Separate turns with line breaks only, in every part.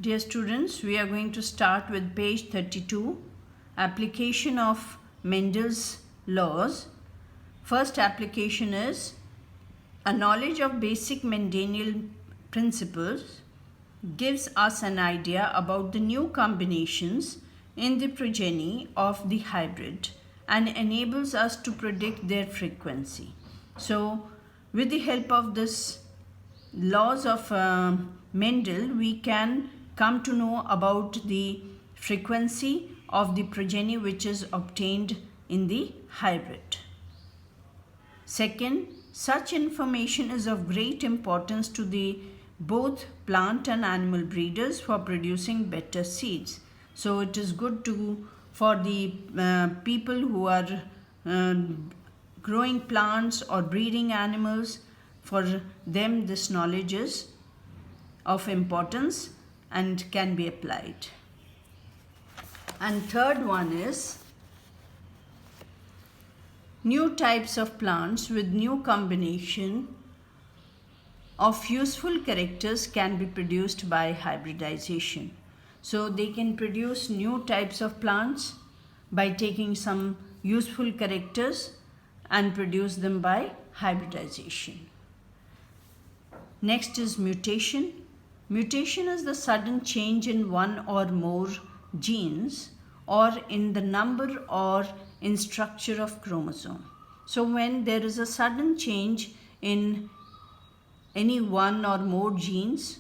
Dear students, we are going to start with page 32, application of Mendel's laws. First application is a knowledge of basic Mendelian principles gives us an idea about the new combinations in the progeny of the hybrid and enables us to predict their frequency. So, with the help of this laws of Mendel, we can come to know about the frequency of the progeny which is obtained in the hybrid. Second, such information is of great importance to the both plant and animal breeders for producing better seeds. So it is good for the people who are growing plants or breeding animals. For them, this knowledge is of importance and can be applied. And third one is new types of plants with new combination of useful characters can be produced by hybridization. So they can produce new types of plants by taking some useful characters and produce them by hybridization. Next is mutation. Mutation is the sudden change in one or more genes or in the number or in structure of chromosome. So when there is a sudden change in any one or more genes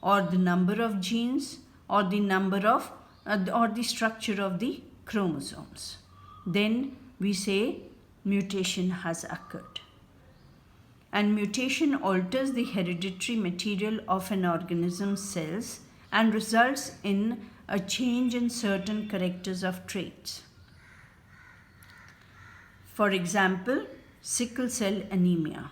or the number of genes or the number of or the structure of the chromosomes, then we say mutation has occurred. And mutation alters the hereditary material of an organism's cells and results in a change in certain characters of traits. For example, sickle cell anemia.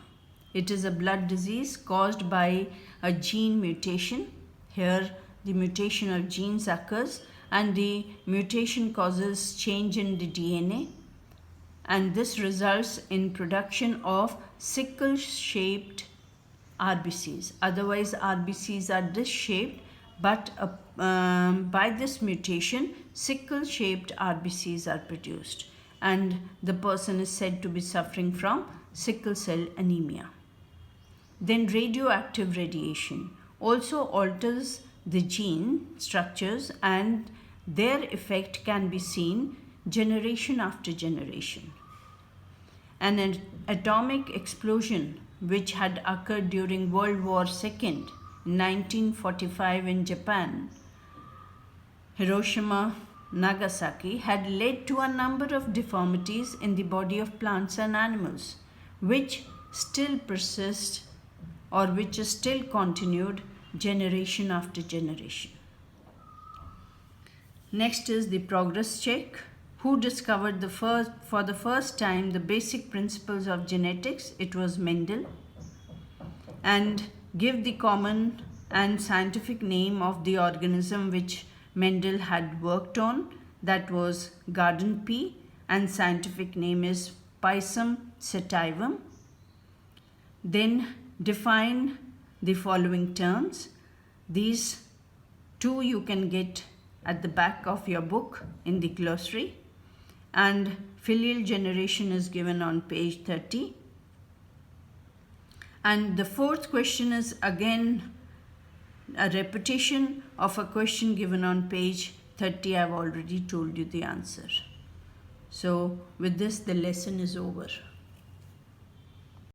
It is a blood disease caused by a gene mutation. Here the mutation of genes occurs and the mutation causes change in the DNA, and this results in production of sickle-shaped RBCs. Otherwise, RBCs are disc-shaped, but by this mutation, sickle-shaped RBCs are produced, and the person is said to be suffering from sickle cell anemia. Then radioactive radiation also alters the gene structures, and their effect can be seen generation after generation. An atomic explosion which had occurred during World War II in 1945 in Japan, Hiroshima, Nagasaki, had led to a number of deformities in the body of plants and animals, which still persist or which is still continued generation after generation. Next is the progress check. Who discovered for the first time the basic principles of genetics? It was Mendel. And give the common and scientific name of the organism which Mendel had worked on. That was garden pea, and scientific name is Pisum sativum. Then define the following terms. These two you can get at the back of your book in the glossary, and filial generation is given on page 30. And the fourth question is again a repetition of a question given on page 30. I've already told you the answer. So with this, the lesson is over.